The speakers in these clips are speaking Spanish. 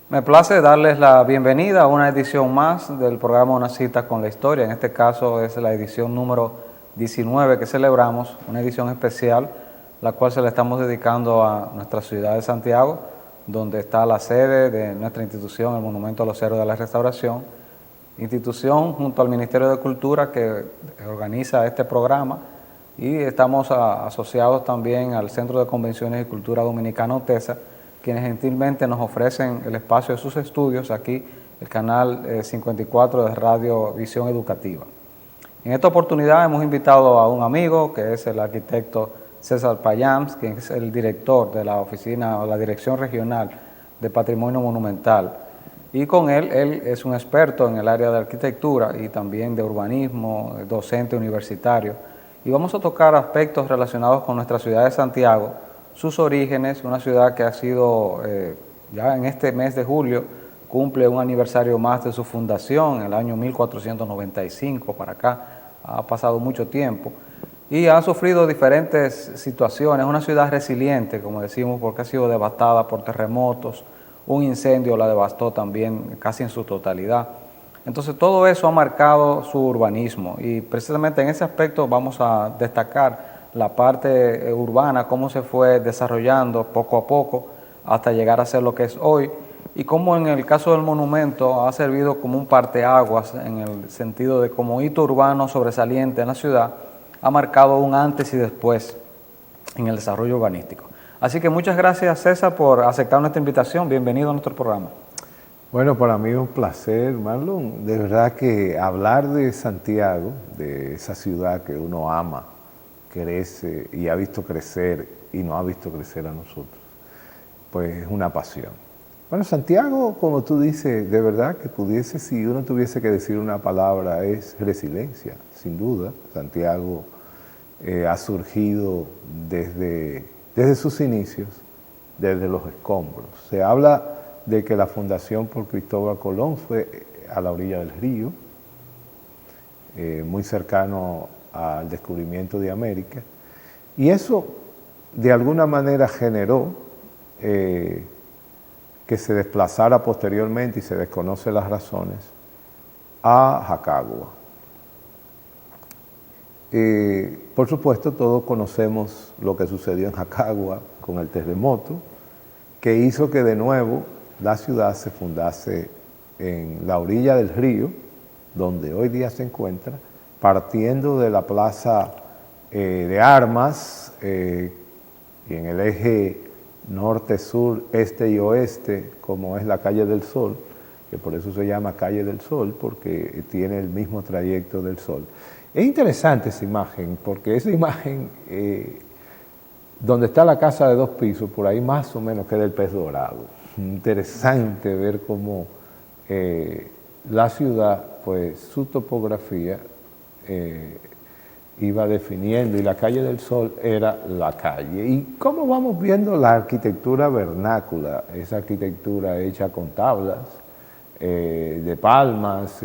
Me place darles la bienvenida a una edición más del programa Una cita con la historia. En este caso es la edición número 19 que celebramos, una edición especial, la cual se la estamos dedicando a nuestra ciudad de Santiago, donde está la sede de nuestra institución, el Monumento a los Héroes de la Restauración, institución junto al Ministerio de Cultura que organiza este programa, y estamos asociados también al Centro de Convenciones y Cultura Dominicana OTESA, quienes gentilmente nos ofrecen el espacio de sus estudios aquí, el canal 54 de Radio Visión Educativa. En esta oportunidad hemos invitado a un amigo que es el arquitecto César Payams, quien es el director de la oficina o la Dirección Regional de Patrimonio Monumental. Y con él es un experto en el área de arquitectura y también de urbanismo, docente universitario. Y vamos a tocar aspectos relacionados con nuestra ciudad de Santiago, sus orígenes, una ciudad que ha sido, ya en este mes de julio, cumple un aniversario más de su fundación, en el año 1495 para acá, ha pasado mucho tiempo, y ha sufrido diferentes situaciones, una ciudad resiliente, como decimos, porque ha sido devastada por terremotos, un incendio la devastó también casi en su totalidad. Entonces todo eso ha marcado su urbanismo, y precisamente en ese aspecto vamos a destacar la parte urbana, cómo se fue desarrollando poco a poco hasta llegar a ser lo que es hoy, y cómo en el caso del monumento ha servido como un parteaguas en el sentido de como hito urbano sobresaliente en la ciudad, ha marcado un antes y después en el desarrollo urbanístico. Así que muchas gracias, César, por aceptar nuestra invitación. Bienvenido a nuestro programa. Bueno, para mí es un placer, Marlon. De verdad que hablar de Santiago, de esa ciudad que uno ama, crece y ha visto crecer y nos ha visto crecer a nosotros, pues es una pasión. Bueno, Santiago, como tú dices, de verdad que pudiese, si uno tuviese que decir una palabra, es resiliencia, sin duda. Santiago ha surgido desde sus inicios, desde los escombros. Se habla de que la fundación por Cristóbal Colón fue a la orilla del río, muy cercano al descubrimiento de América, y eso de alguna manera generó que se desplazara posteriormente, y se desconocen las razones, a Jacagua. Por supuesto, todos conocemos lo que sucedió en Jacagua con el terremoto, que hizo que de nuevo la ciudad se fundase en la orilla del río, donde hoy día se encuentra, partiendo de la plaza de armas, y en el eje norte, sur, este y oeste, como es la calle del Sol, que por eso se llama calle del Sol, porque tiene el mismo trayecto del Sol. Es interesante esa imagen, porque esa imagen, donde está la casa de 2 pisos, por ahí más o menos queda el Pez Dorado. Interesante ver cómo la ciudad, pues su topografía iba definiendo, y la calle del Sol era la calle. Y cómo vamos viendo la arquitectura vernácula, esa arquitectura hecha con tablas, de palmas,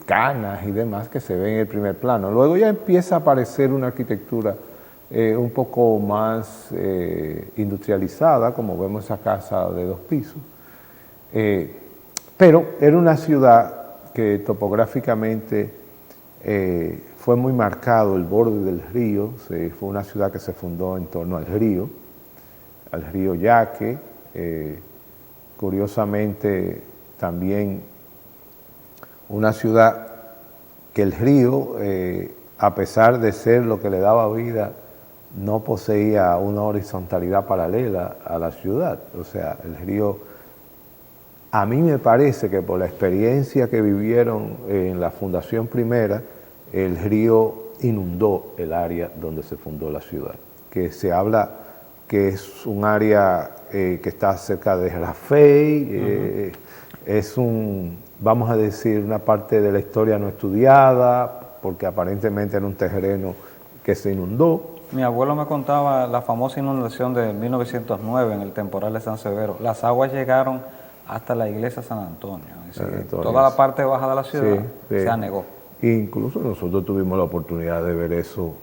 canas y demás, que se ve en el primer plano. Luego ya empieza a aparecer una arquitectura un poco más industrializada, como vemos esa casa de 2 pisos, pero era una ciudad que topográficamente fue muy marcado el borde del río. Fue una ciudad que se fundó en torno al río Yaque. Curiosamente, también una ciudad que el río, a pesar de ser lo que le daba vida, no poseía una horizontalidad paralela a la ciudad. O sea, el río, a mí me parece que por la experiencia que vivieron en la fundación primera, el río inundó el área donde se fundó la ciudad, que se habla que es un área que está cerca de Rafey, es vamos a decir, una parte de la historia no estudiada, porque aparentemente era un terreno que se inundó. Mi abuelo me contaba la famosa inundación de 1909 en el temporal de San Severo. Las aguas llegaron hasta la iglesia San Antonio. Toda la parte baja de la ciudad se anegó. Incluso nosotros tuvimos la oportunidad de ver eso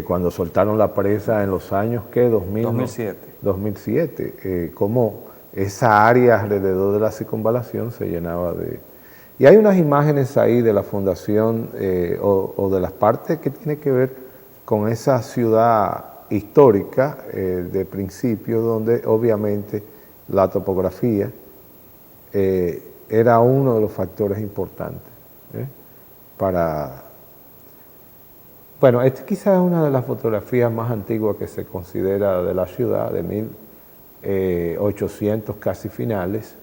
cuando soltaron la presa en los años, ¿qué? 2007. 2007, cómo esa área alrededor de la circunvalación se llenaba de... Y hay unas imágenes ahí de la fundación o de las partes que tiene que ver con esa ciudad histórica de principio, donde obviamente la topografía era uno de los factores importantes para... Bueno, esta quizás es una de las fotografías más antiguas que se considera de la ciudad, de 1800 casi finales.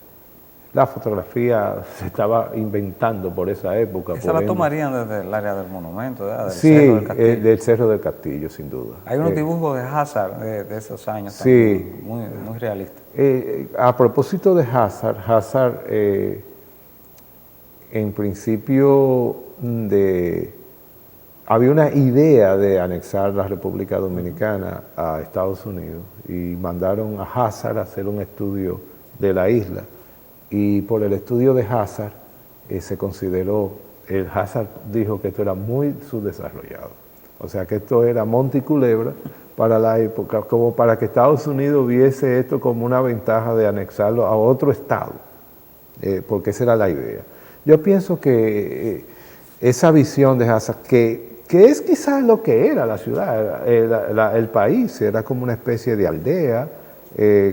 La fotografía se estaba inventando por esa época. Esa la tomarían desde el área del monumento, ¿verdad? Del Sí, Cerro del Castillo. del Cerro del Castillo, sin duda. Hay unos dibujos de Hazard de esos años sí, también, muy realistas. A propósito de Hazard, en principio había una idea de anexar la República Dominicana a Estados Unidos y mandaron a Hazard a hacer un estudio de la isla. Y por el estudio de Hazard se consideró, el Hazard dijo que esto era muy subdesarrollado. O sea que esto era monte y culebra para la época, como para que Estados Unidos viese esto como una ventaja de anexarlo a otro estado, porque esa era la idea. Yo pienso que esa visión de Hazard, que es quizás lo que era la ciudad, el país, era como una especie de aldea,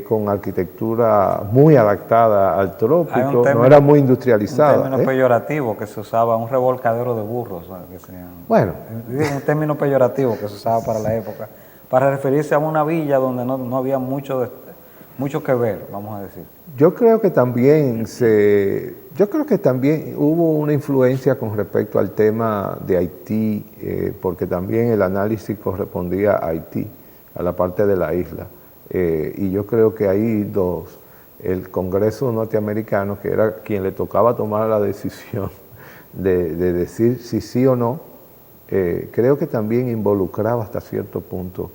con arquitectura muy adaptada al trópico, no era muy industrializada. Un término peyorativo que se usaba, un revolcadero de burros. Bueno. Un término peyorativo que se usaba para la época, para referirse a una villa donde no había mucho que ver, vamos a decir. Yo creo que también hubo una influencia con respecto al tema de Haití, porque también el análisis correspondía a Haití, a la parte de la isla. Y yo creo que ahí el Congreso norteamericano, que era quien le tocaba tomar la decisión de decir si sí o no, creo que también involucraba hasta cierto punto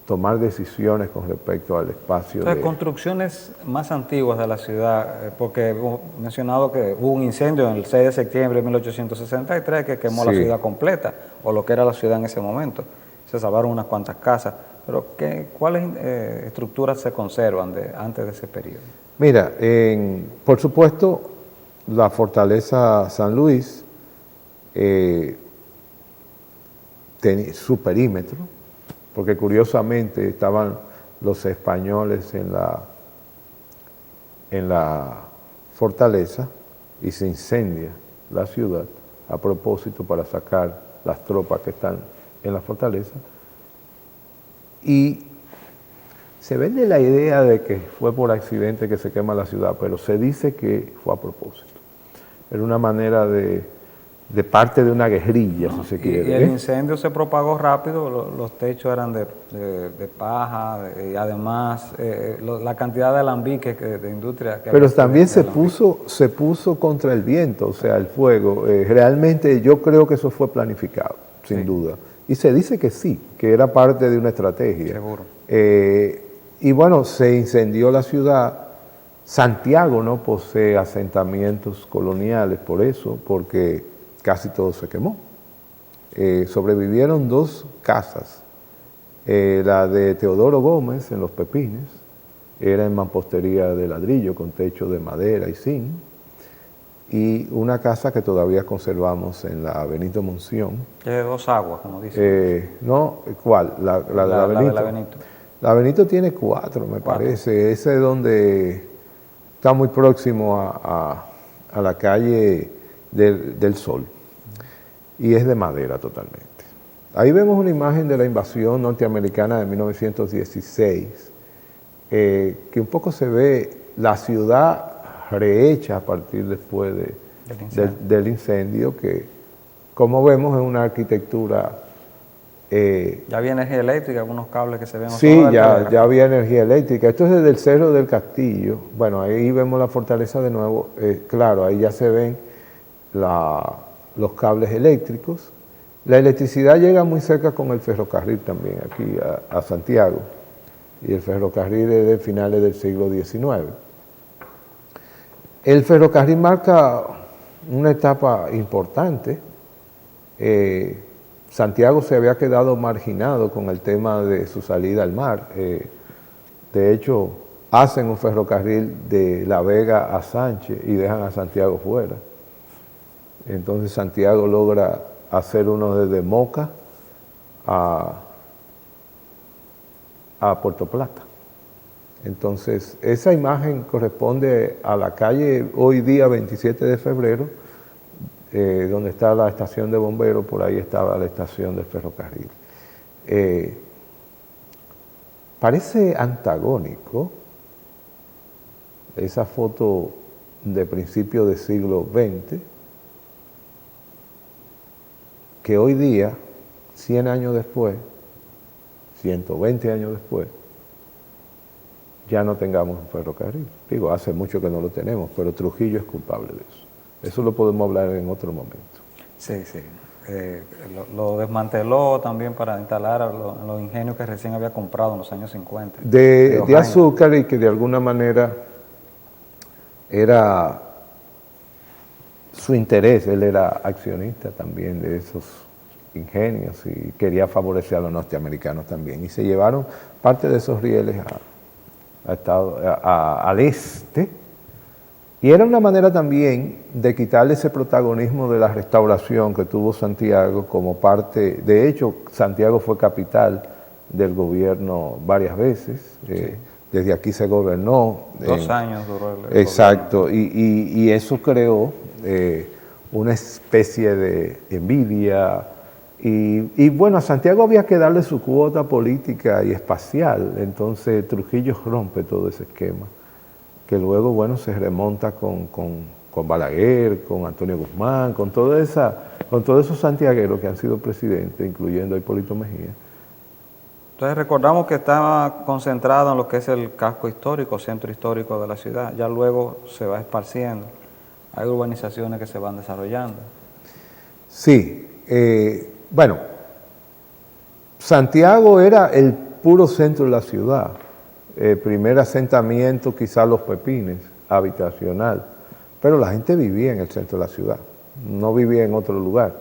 tomar decisiones con respecto al espacio. Entonces, construcciones más antiguas de la ciudad, porque hemos mencionado que hubo un incendio en el 6 de septiembre de 1863 que quemó la ciudad completa, o lo que era la ciudad en ese momento. Se salvaron unas cuantas casas, pero ¿cuáles estructuras se conservan antes de ese periodo? Mira, por supuesto, la fortaleza San Luis, su perímetro, porque curiosamente estaban los españoles en la fortaleza y se incendia la ciudad a propósito para sacar las tropas que están en la fortaleza. Y se vende la idea de que fue por accidente que se quema la ciudad, pero se dice que fue a propósito. Era una manera de parte de una guerrilla, si se quiere. Y el incendio se propagó rápido, los techos eran de paja, y además la cantidad de alambiques de industria que pero también se puso contra el viento, o sea, el fuego. Realmente yo creo que eso fue planificado, sin duda. Y se dice que sí, que era parte de una estrategia. Seguro. Y bueno, se incendió la ciudad. Santiago no posee asentamientos coloniales por eso, porque casi todo se quemó. Sobrevivieron 2 casas. La de Teodoro Gómez en Los Pepines, era en mampostería de ladrillo con techo de madera y zinc, y una casa que todavía conservamos en la Benito Monción. Que es de 2 aguas, como dicen. No, ¿cuál? La de la Benito. De la Benito. La Benito tiene 4, me parece. Ese es donde está muy próximo a la calle del Sol, y es de madera totalmente. Ahí vemos una imagen de la invasión norteamericana de 1916, que un poco se ve la ciudad rehecha a partir después del incendio, que como vemos es una arquitectura... ya había energía eléctrica, algunos cables que se ven. Sí, ya había energía eléctrica. Esto es desde el Cerro del Castillo. Bueno, ahí vemos la fortaleza de nuevo. Claro, ahí ya se ven los cables eléctricos. La electricidad llega muy cerca con el ferrocarril también, aquí a Santiago. Y el ferrocarril es de finales del siglo XIX. El ferrocarril marca una etapa importante. Santiago se había quedado marginado con el tema de su salida al mar. De hecho, hacen un ferrocarril de La Vega a Sánchez y dejan a Santiago fuera. Entonces Santiago logra hacer uno desde Moca a Puerto Plata. Entonces, esa imagen corresponde a la calle hoy día 27 de febrero, donde está la estación de bomberos, por ahí estaba la estación del ferrocarril. Parece antagónico esa foto de principios del siglo XX, que hoy día, 100 años después, 120 años después, ya no tengamos un ferrocarril. Digo, hace mucho que no lo tenemos, pero Trujillo es culpable de eso. Eso lo podemos hablar en otro momento. Sí, sí. Lo desmanteló también para instalar los ingenios que recién había comprado en los años 50. De azúcar, y que de alguna manera era su interés. Él era accionista también de esos ingenios y quería favorecer a los norteamericanos también. Y se llevaron parte de esos rieles al este, y era una manera también de quitarle ese protagonismo de la restauración que tuvo Santiago como parte. De hecho, Santiago fue capital del gobierno varias veces. Sí. Desde aquí se gobernó. 2 años duró el exacto, y eso creó una especie de envidia. Y bueno, a Santiago había que darle su cuota política y espacial. Entonces Trujillo rompe todo ese esquema, que luego, bueno, se remonta con Balaguer, con Antonio Guzmán, con todos esos santiagueros que han sido presidentes, incluyendo a Hipólito Mejía. Entonces recordamos que estaba concentrado en lo que es el casco histórico, centro histórico de la ciudad. Ya luego se va esparciendo. Hay urbanizaciones que se van desarrollando. Sí. Bueno, Santiago era el puro centro de la ciudad. Primer asentamiento, quizás Los Pepines, habitacional. Pero la gente vivía en el centro de la ciudad, no vivía en otro lugar.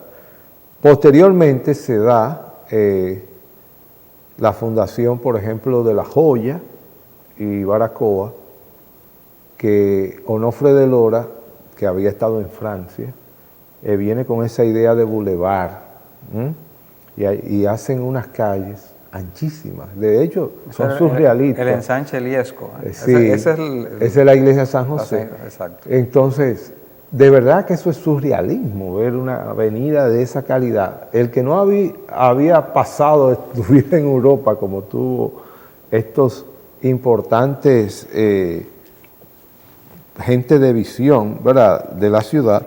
Posteriormente se da la fundación, por ejemplo, de La Joya y Baracoa, que Onofre de Lora, que había estado en Francia, viene con esa idea de bulevar, y hacen unas calles anchísimas. De hecho, son surrealistas. El ensanche Liesco. Sí, esa es la iglesia de San José. Exacto. Entonces, de verdad que eso es surrealismo, ver una avenida de esa calidad. El que no había pasado, estuviera en Europa, como tuvo estos importantes gente de visión, ¿verdad?, de la ciudad,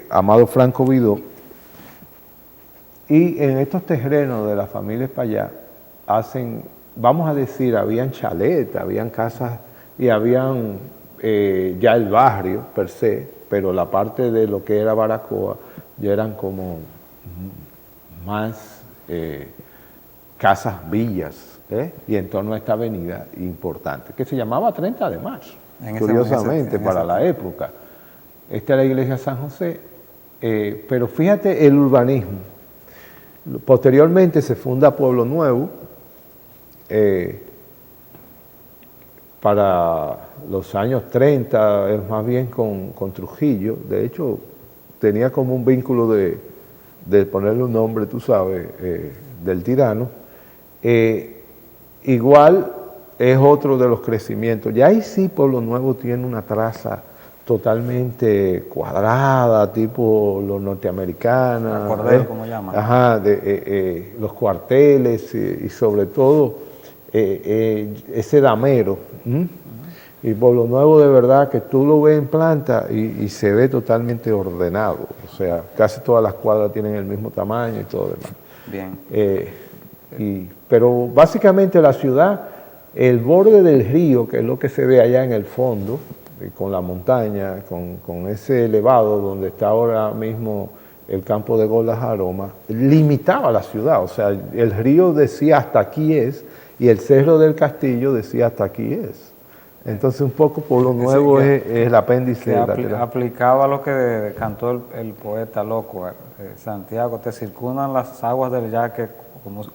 Amado Franco Vidó, y en estos terrenos de la familia Espaillá hacen, vamos a decir, habían chaletas, habían casas y habían ya el barrio per se, pero la parte de lo que era Baracoa ya eran como más casas, villas, y en torno a esta avenida importante, que se llamaba 30 de marzo, curiosamente, para la época. Esta es la iglesia de San José, pero fíjate el urbanismo. Posteriormente se funda Pueblo Nuevo, para los años 30, es más bien con Trujillo. De hecho, tenía como un vínculo de ponerle un nombre, tú sabes, del tirano. Igual es otro de los crecimientos. Ya ahí sí Pueblo Nuevo tiene una traza totalmente cuadrada, tipo los norteamericanos. Cordero, como llaman. Ajá, los cuarteles y sobre todo ese damero. Y Pueblo Nuevo, de verdad que tú lo ves en planta y se ve totalmente ordenado. O sea, casi todas las cuadras tienen el mismo tamaño y todo demás. Bien. Pero básicamente la ciudad, el borde del río, que es lo que se ve allá en el fondo, con la montaña, con ese elevado donde está ahora mismo el campo de golf Las Aromas, limitaba la ciudad. O sea, el río decía hasta aquí es, y el cerro del castillo decía hasta aquí es. Entonces un poco Pueblo Nuevo es el apéndice. Aplicaba lo que cantó el poeta loco, Santiago, te circundan las aguas del Yaque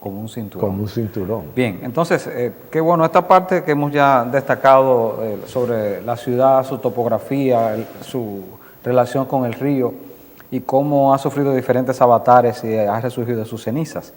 como un cinturón. Como un cinturón. Bien, entonces, qué bueno, esta parte que hemos ya destacado sobre la ciudad, su topografía, su relación con el río y cómo ha sufrido diferentes avatares y ha resurgido de sus cenizas.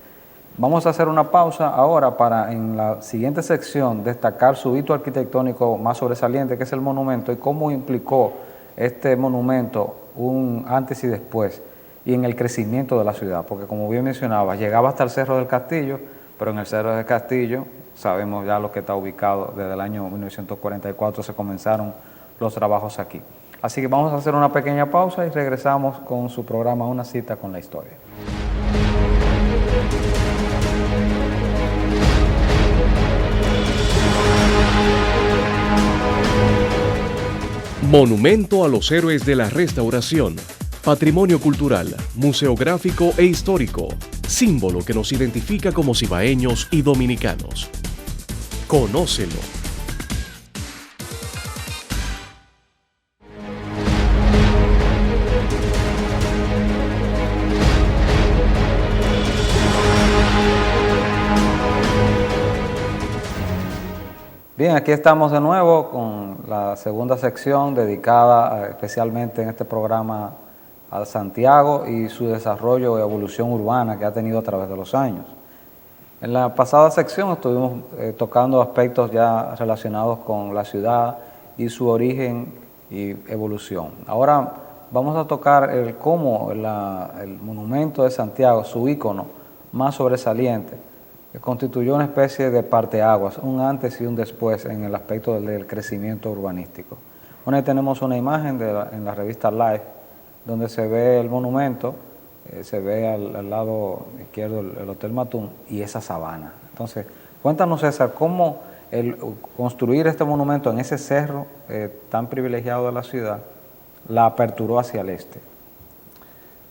Vamos a hacer una pausa ahora para en la siguiente sección destacar su hito arquitectónico más sobresaliente, que es el monumento, y cómo implicó este monumento un antes y después y en el crecimiento de la ciudad, porque como bien mencionaba, llegaba hasta el Cerro del Castillo, pero en el Cerro del Castillo sabemos ya lo que está ubicado desde el año 1944, se comenzaron los trabajos aquí. Así que vamos a hacer una pequeña pausa y regresamos con su programa Una cita con la historia. Monumento a los héroes de la restauración, patrimonio cultural, museográfico e histórico, símbolo que nos identifica como cibaeños y dominicanos. Conócelo. Bien, aquí estamos de nuevo con la segunda sección dedicada especialmente en este programa a Santiago y su desarrollo y evolución urbana que ha tenido a través de los años. En la pasada sección estuvimos tocando aspectos ya relacionados con la ciudad y su origen y evolución. Ahora vamos a tocar cómo el monumento de Santiago, su ícono más sobresaliente, que constituyó una especie de parteaguas, un antes y un después en el aspecto del crecimiento urbanístico. Bueno, ahí tenemos una imagen en la revista Life, donde se ve el monumento, se ve al lado izquierdo el Hotel Matún y esa sabana. Entonces, cuéntanos, César, cómo construir este monumento en ese cerro tan privilegiado de la ciudad la aperturó hacia el este.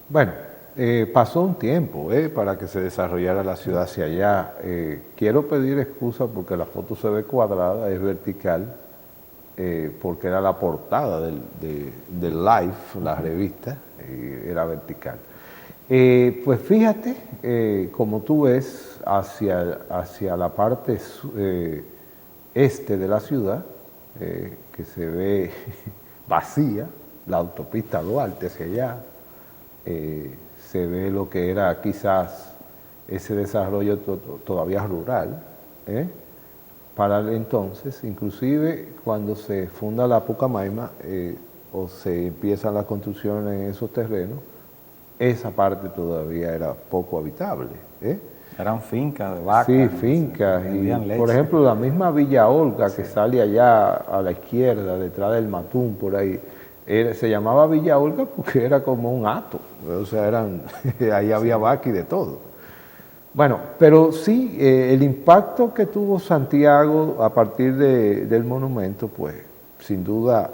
Bueno, pasó un tiempo para que se desarrollara la ciudad hacia allá. Quiero pedir excusa porque la foto se ve cuadrada, es vertical, porque era la portada del Life, la revista, era vertical. Pues fíjate, como tú ves, hacia la parte este de la ciudad, que se ve vacía, la autopista Duarte hacia allá, se ve lo que era quizás ese desarrollo todavía rural, para el entonces, inclusive cuando se funda la Pucamaima o se empiezan las construcciones en esos terrenos, esa parte todavía era poco habitable. Eran fincas de vacas. Sí, fincas. Y, por ejemplo, la misma Villa Olga que sale allá a la izquierda, detrás del Matún, por ahí, se llamaba Villa Olga porque era como un hato, o sea, ahí había vaca y de todo. Bueno, pero sí, el impacto que tuvo Santiago a partir del monumento, pues, sin duda,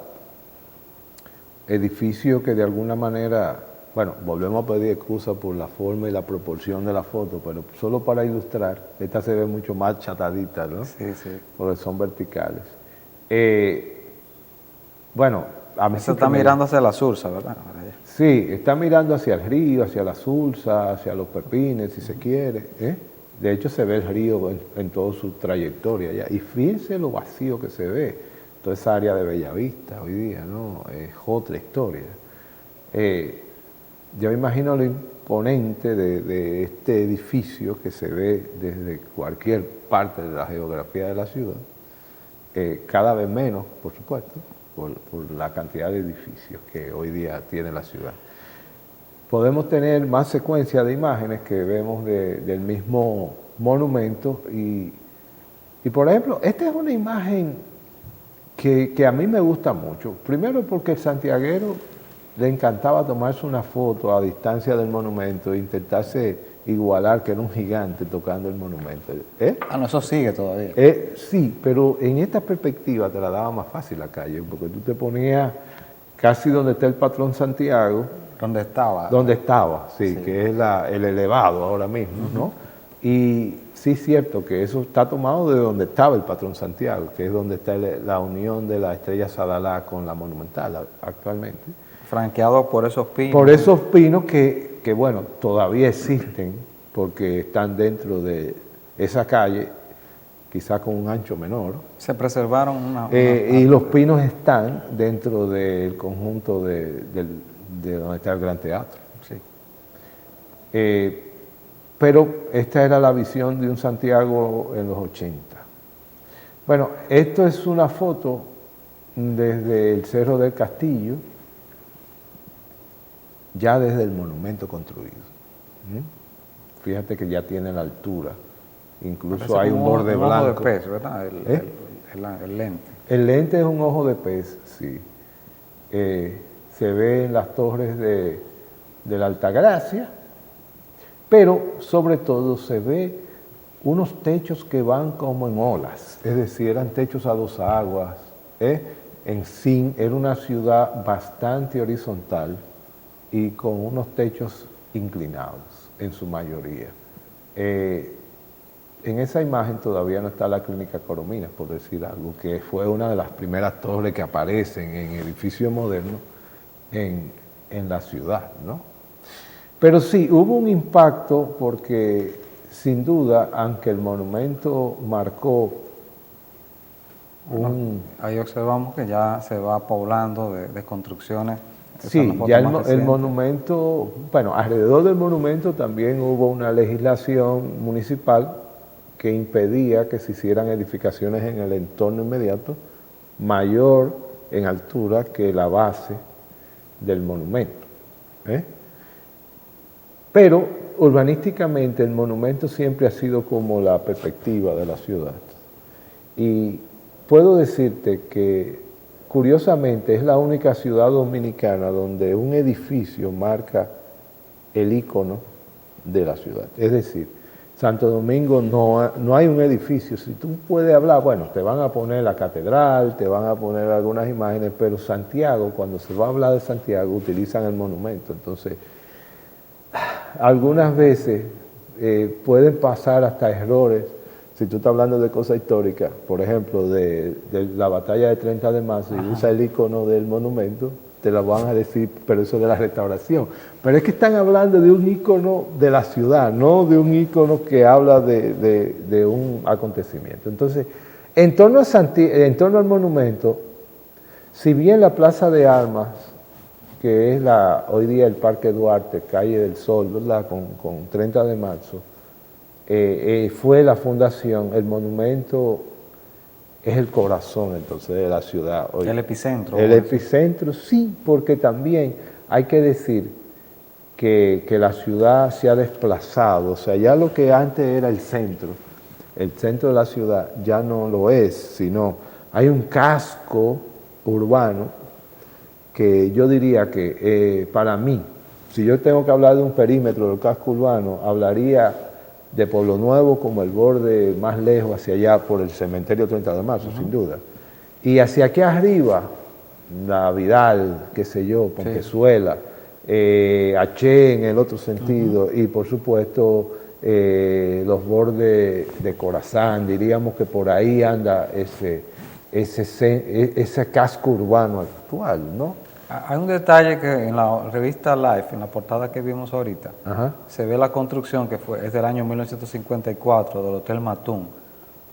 edificio que de alguna manera, bueno, volvemos a pedir excusa por la forma y la proporción de la foto, pero solo para ilustrar, esta se ve mucho más chatadita, ¿no? Sí, sí. Porque son verticales. Bueno, a mí eso está mirando hacia la Sursa, ¿verdad? Sí, está mirando hacia el río, hacia la Sursa, hacia los Pepines, si se quiere. De hecho, se ve el río en toda su trayectoria ya. Y fíjense lo vacío que se ve, toda esa área de Bellavista hoy día, ¿no? Es otra historia. Yo imagino lo imponente de este edificio que se ve desde cualquier parte de la geografía de la ciudad, cada vez menos, por supuesto, por la cantidad de edificios que hoy día tiene la ciudad. Podemos tener más secuencias de imágenes que vemos del mismo monumento y por ejemplo, esta es una imagen que a mí me gusta mucho. Primero porque el santiaguero le encantaba tomarse una foto a distancia del monumento e intentarse igualar que era un gigante tocando el monumento. No, eso sigue todavía. Sí, pero en esta perspectiva te la daba más fácil la calle, porque tú te ponías casi donde está el patrón Santiago. ¿Dónde estaba? Donde estaba, sí, que es el elevado ahora mismo, ¿no? Y sí es cierto que eso está tomado de donde estaba el patrón Santiago, que es donde está la unión de la Estrella Sadalá con la Monumental actualmente. Franqueado por esos pinos. Por esos pinos que bueno, todavía existen, porque están dentro de esa calle, quizás con un ancho menor. Se preservaron y los pinos están dentro del conjunto de donde está el Gran Teatro. Sí. Pero esta era la visión de un Santiago en los 80. Bueno, esto es una foto desde el Cerro del Castillo, ya desde el monumento construido. Fíjate que ya tiene la altura. Incluso parece hay un borde blanco. Un ojo de pez, ¿verdad? El lente. El lente es un ojo de pez, sí. Se ve en las torres de la Altagracia, pero sobre todo se ve unos techos que van como en olas, es decir, eran techos a dos aguas. En sí era una ciudad bastante horizontal y con unos techos inclinados en su mayoría. En esa imagen todavía no está la Clínica Corominas, por decir algo, que fue una de las primeras torres que aparecen en edificios modernos en la ciudad, ¿no? Pero sí, hubo un impacto porque, sin duda, aunque el monumento marcó ahí observamos que ya se va poblando de construcciones. Sí, ya el monumento, bueno, alrededor del monumento también hubo una legislación municipal que impedía que se hicieran edificaciones en el entorno inmediato mayor en altura que la base del monumento. Pero urbanísticamente el monumento siempre ha sido como la perspectiva de la ciudad. Y puedo decirte que curiosamente es la única ciudad dominicana donde un edificio marca el icono de la ciudad. Es decir, Santo Domingo no hay un edificio. Si tú puedes hablar, bueno, te van a poner la catedral, te van a poner algunas imágenes, pero Santiago, cuando se va a hablar de Santiago, utilizan el monumento. Entonces, algunas veces pueden pasar hasta errores. Si tú estás hablando de cosas históricas, por ejemplo, de la batalla de 30 de marzo, y usa el icono del monumento, te lo van a decir, pero eso de la restauración. Pero es que están hablando de un icono de la ciudad, no de un icono que habla de un acontecimiento. Entonces, en torno al monumento, si bien la Plaza de Armas, que es hoy día el Parque Duarte, Calle del Sol, ¿verdad? Con 30 de marzo, fue la fundación, el monumento es el corazón entonces de la ciudad. Hoy. El epicentro. El epicentro, sí, porque también hay que decir que la ciudad se ha desplazado, o sea, ya lo que antes era el centro de la ciudad ya no lo es, sino hay un casco urbano que yo diría que para mí, si yo tengo que hablar de un perímetro del casco urbano, hablaría de Pueblo Nuevo como el borde más lejos hacia allá por el cementerio 30 de marzo, sin duda. Y hacia aquí arriba, la Vidal, qué sé yo, Pontezuela, H en el otro sentido, y por supuesto los bordes de Corazán, diríamos que por ahí anda ese casco urbano actual, ¿no? Hay un detalle que en la revista Life, en la portada que vimos ahorita, se ve la construcción que es del año 1954 del Hotel Matún,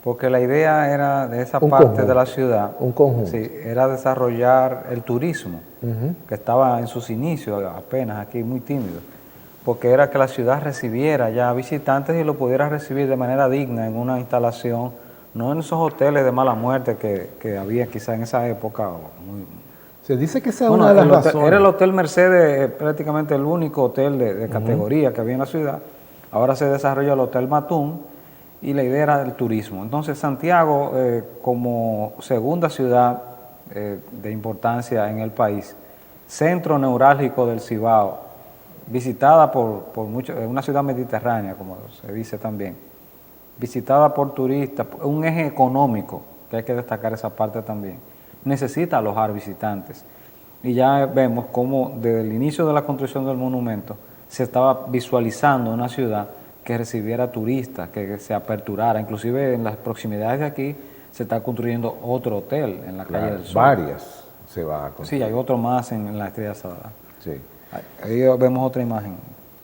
porque la idea era de esa parte de la ciudad, un conjunto. Sí, era desarrollar el turismo, que estaba en sus inicios apenas aquí, muy tímido, porque era que la ciudad recibiera ya visitantes y lo pudiera recibir de manera digna en una instalación, no en esos hoteles de mala muerte que había quizá en esa época. Se dice que esa es una de las razones. Era el Hotel Mercedes prácticamente el único hotel de categoría que había en la ciudad. Ahora se desarrolló el Hotel Matún y la idea era el turismo. Entonces Santiago, como segunda ciudad de importancia en el país, centro neurálgico del Cibao, visitada por muchos, una ciudad mediterránea, como se dice también, visitada por turistas, un eje económico, que hay que destacar esa parte también, necesita alojar visitantes. Y ya vemos cómo desde el inicio de la construcción del monumento se estaba visualizando una ciudad que recibiera turistas, que se aperturara. Inclusive en las proximidades de aquí se está construyendo otro hotel en la calle del Sol. Varias se van a construir. Sí, hay otro más en la Estrella Sadar. Sí. Ahí vemos otra imagen.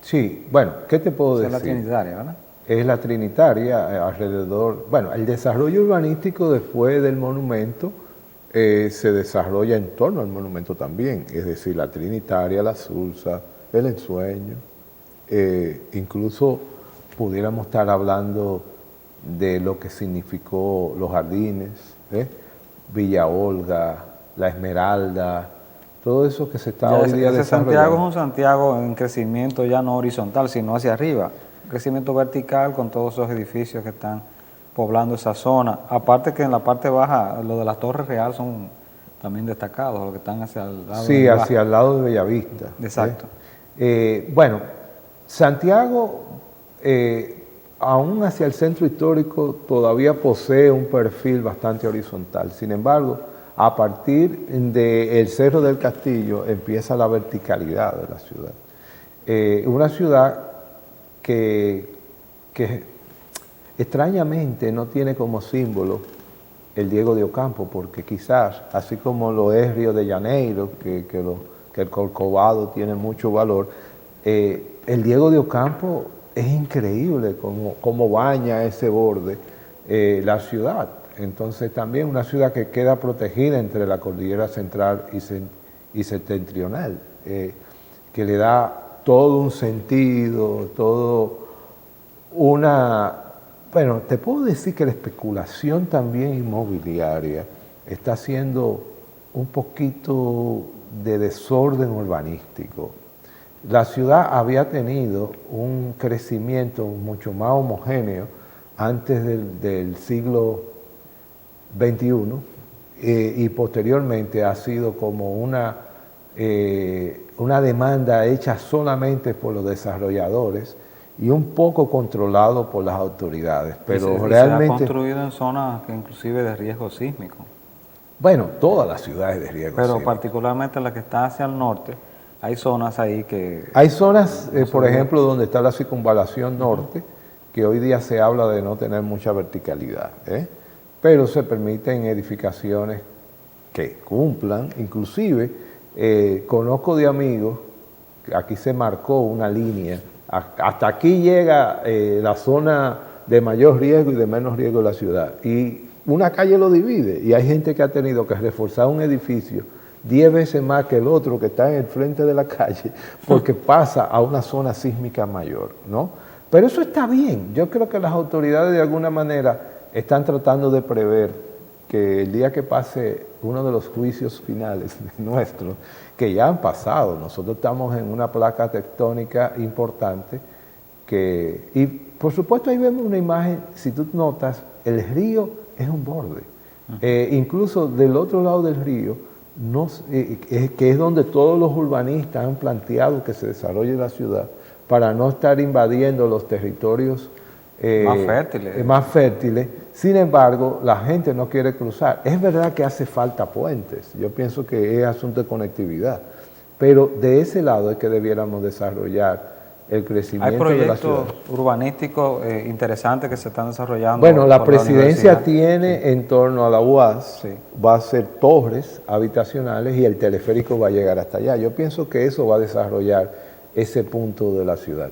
Sí, bueno, ¿qué te puedo Esa decir? es la Trinitaria, ¿verdad? Es la Trinitaria, alrededor, bueno, el desarrollo urbanístico después del monumento se desarrolla en torno al monumento también, es decir, la Trinitaria, la Sursa, el Ensueño, incluso pudiéramos estar hablando de lo que significó los jardines, Villa Olga, la Esmeralda, todo eso que se está Ya hoy día ese desarrollando. Santiago es un Santiago en crecimiento ya no horizontal, sino hacia arriba. Un crecimiento vertical con todos esos edificios que están poblando esa zona. Aparte que en la parte baja, lo de las Torres Real son también destacados, los que están hacia el lado Sí, de hacia el lado de Bellavista. Exacto. Bueno, Santiago, aún hacia el centro histórico, todavía posee un perfil bastante horizontal. Sin embargo, a partir del Cerro del Castillo empieza la verticalidad de la ciudad. Una ciudad que extrañamente no tiene como símbolo el Diego de Ocampo, porque quizás, así como lo es Río de Janeiro, que el Corcovado tiene mucho valor, el Diego de Ocampo es increíble cómo baña ese borde la ciudad. Entonces también una ciudad que queda protegida entre la cordillera central y septentrional, que le da todo un sentido, todo una... Bueno, te puedo decir que la especulación también inmobiliaria está haciendo un poquito de desorden urbanístico. La ciudad había tenido un crecimiento mucho más homogéneo antes del siglo XXI y posteriormente ha sido como una demanda hecha solamente por los desarrolladores y un poco controlado por las autoridades, pero realmente... se ha construido en zonas que inclusive de riesgo sísmico. Bueno, todas las ciudades de riesgo Pero sísmico. particularmente la que está hacia el norte, hay zonas ahí que... Hay zonas, por ejemplo, donde está la circunvalación norte, que hoy día se habla de no tener mucha verticalidad, pero se permiten edificaciones que cumplan, inclusive conozco de amigos, aquí se marcó una línea, hasta aquí llega la zona de mayor riesgo y de menos riesgo de la ciudad, y una calle lo divide, y hay gente que ha tenido que reforzar un edificio 10 veces más que el otro que está en el frente de la calle, porque pasa a una zona sísmica mayor, ¿no? Pero eso está bien, yo creo que las autoridades de alguna manera están tratando de prever que el día que pase uno de los juicios finales nuestros, que ya han pasado, nosotros estamos en una placa tectónica importante, y por supuesto ahí vemos una imagen, si tú notas, el río es un borde, incluso del otro lado del río, que es donde todos los urbanistas han planteado que se desarrolle la ciudad, para no estar invadiendo los territorios más fértiles. Sin embargo, la gente no quiere cruzar. Es verdad que hace falta puentes, yo pienso que es asunto de conectividad, pero de ese lado es que debiéramos desarrollar el crecimiento de la ciudad. Hay proyectos urbanísticos interesantes que se están desarrollando. Bueno, la presidencia tiene en torno a la UAS, va a ser torres habitacionales y el teleférico va a llegar hasta allá. Yo pienso que eso va a desarrollar ese punto de la ciudad.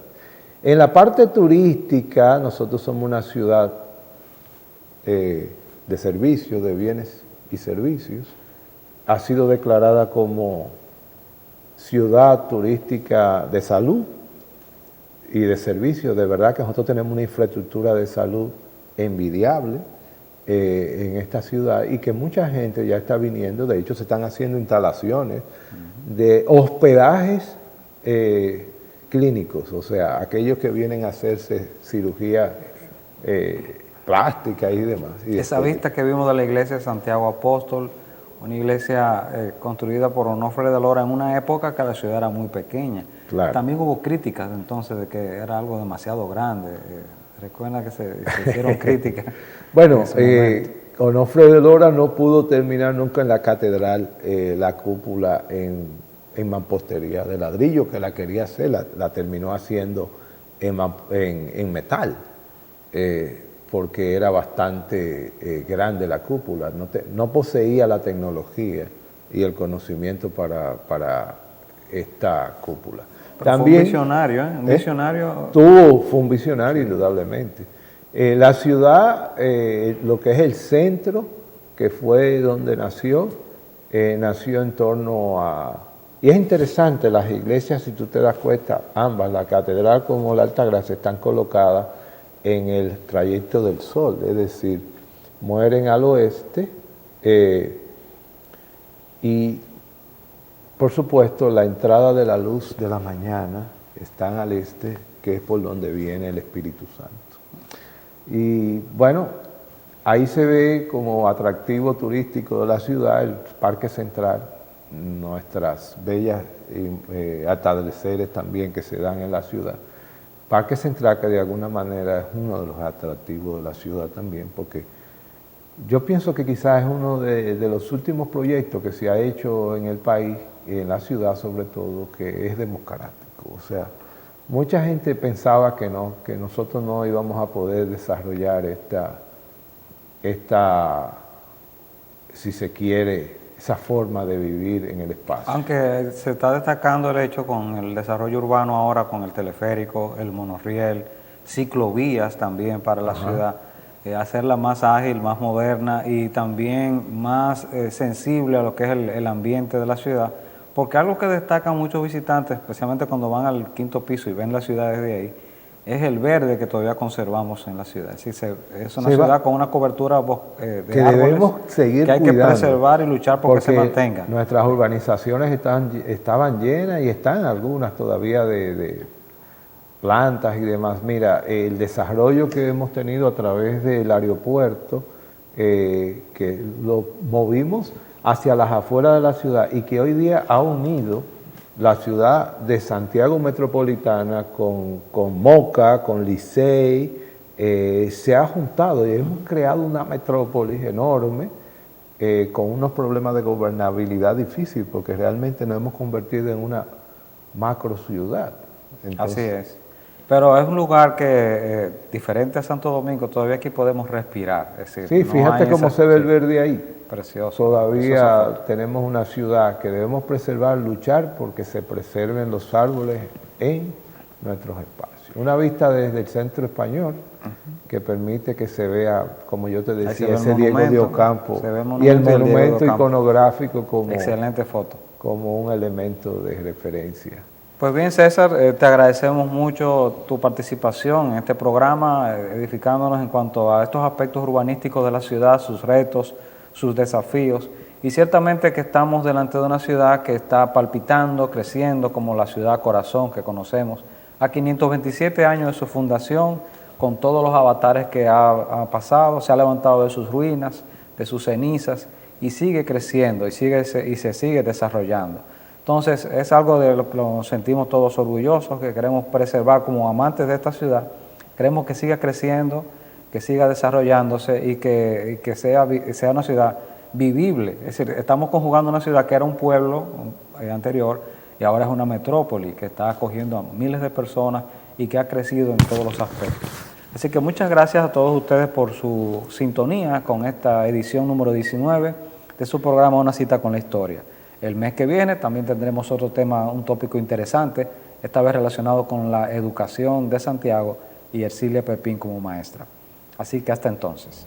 En la parte turística, nosotros somos una ciudad de servicios, de bienes y servicios. Ha sido declarada como ciudad turística de salud y de servicios. De verdad que nosotros tenemos una infraestructura de salud envidiable en esta ciudad y que mucha gente ya está viniendo. De hecho, se están haciendo instalaciones de hospedajes clínicos, o sea, aquellos que vienen a hacerse cirugía plástica y demás. Esa vista que vimos de la iglesia de Santiago Apóstol, una iglesia construida por Onofre de Lora en una época que la ciudad era muy pequeña. Claro. También hubo críticas entonces de que era algo demasiado grande. Recuerda que se hicieron críticas. Bueno, Onofre de Lora no pudo terminar nunca en la catedral la cúpula en mampostería de ladrillo, que la quería hacer, la terminó haciendo en metal. Porque era bastante grande la cúpula, no poseía la tecnología y el conocimiento para esta cúpula. Pero también, fue un visionario, ¿eh? Un visionario. Fue un visionario, indudablemente. La ciudad, lo que es el centro, que fue donde nació en torno a... Y es interesante, las iglesias, si tú te das cuenta, ambas, la catedral como la Altagracia, están colocadas en el trayecto del sol, es decir, mueren al oeste y, por supuesto, la entrada de la luz de la mañana está al este, que es por donde viene el Espíritu Santo. Y bueno, ahí se ve como atractivo turístico de la ciudad el Parque Central, nuestras bellas atardeceres también que se dan en la ciudad. Parque Central, que de alguna manera es uno de los atractivos de la ciudad también, porque yo pienso que quizás es uno de los últimos proyectos que se ha hecho en el país, y en la ciudad sobre todo, que es democrático. O sea, mucha gente pensaba que no, que nosotros no íbamos a poder desarrollar esta, si se quiere, esa forma de vivir en el espacio. Aunque se está destacando el hecho con el desarrollo urbano ahora, con el teleférico, el monorriel, ciclovías también para la ciudad, hacerla más ágil, más moderna y también más sensible a lo que es el ambiente de la ciudad, porque algo que destacan muchos visitantes, especialmente cuando van al 5º piso y ven la ciudad desde ahí, es el verde que todavía conservamos en la ciudad. Es decir, es una ciudad con una cobertura de que árboles debemos seguir que hay cuidando, que preservar y luchar porque se mantenga. Nuestras urbanizaciones estaban llenas y están algunas todavía de plantas y demás. Mira, el desarrollo que hemos tenido a través del aeropuerto, que lo movimos hacia las afueras de la ciudad y que hoy día ha unido la ciudad de Santiago Metropolitana con Moca, con Licey, se ha juntado y hemos creado una metrópolis enorme con unos problemas de gobernabilidad difícil, porque realmente nos hemos convertido en una macro ciudad. Entonces, así es. Pero es un lugar que, diferente a Santo Domingo, todavía aquí podemos respirar. Es decir, sí, fíjate cómo se ve el verde ahí. Precioso. Todavía tenemos una ciudad que debemos preservar, luchar porque se preserven los árboles en nuestros espacios. Una vista desde el centro español que permite que se vea, como yo te decía, ese Diego de Ocampo y el monumento iconográfico como, excelente foto, como un elemento de referencia. Pues bien, César, te agradecemos mucho tu participación en este programa, edificándonos en cuanto a estos aspectos urbanísticos de la ciudad, sus retos, sus desafíos, y ciertamente que estamos delante de una ciudad que está palpitando, creciendo como la ciudad corazón que conocemos, a 527 años de su fundación, con todos los avatares que ha pasado, se ha levantado de sus ruinas, de sus cenizas, y sigue creciendo y se sigue desarrollando. Entonces es algo de lo que nos sentimos todos orgullosos, que queremos preservar como amantes de esta ciudad. Queremos que siga creciendo, que siga desarrollándose y que sea una ciudad vivible. Es decir, estamos conjugando una ciudad que era un pueblo anterior y ahora es una metrópoli que está acogiendo a miles de personas y que ha crecido en todos los aspectos. Así que muchas gracias a todos ustedes por su sintonía con esta edición número 19 de su programa Una cita con la historia. El mes que viene también tendremos otro tema, un tópico interesante, esta vez relacionado con la educación de Santiago y Ercilia Pepín como maestra. Así que hasta entonces.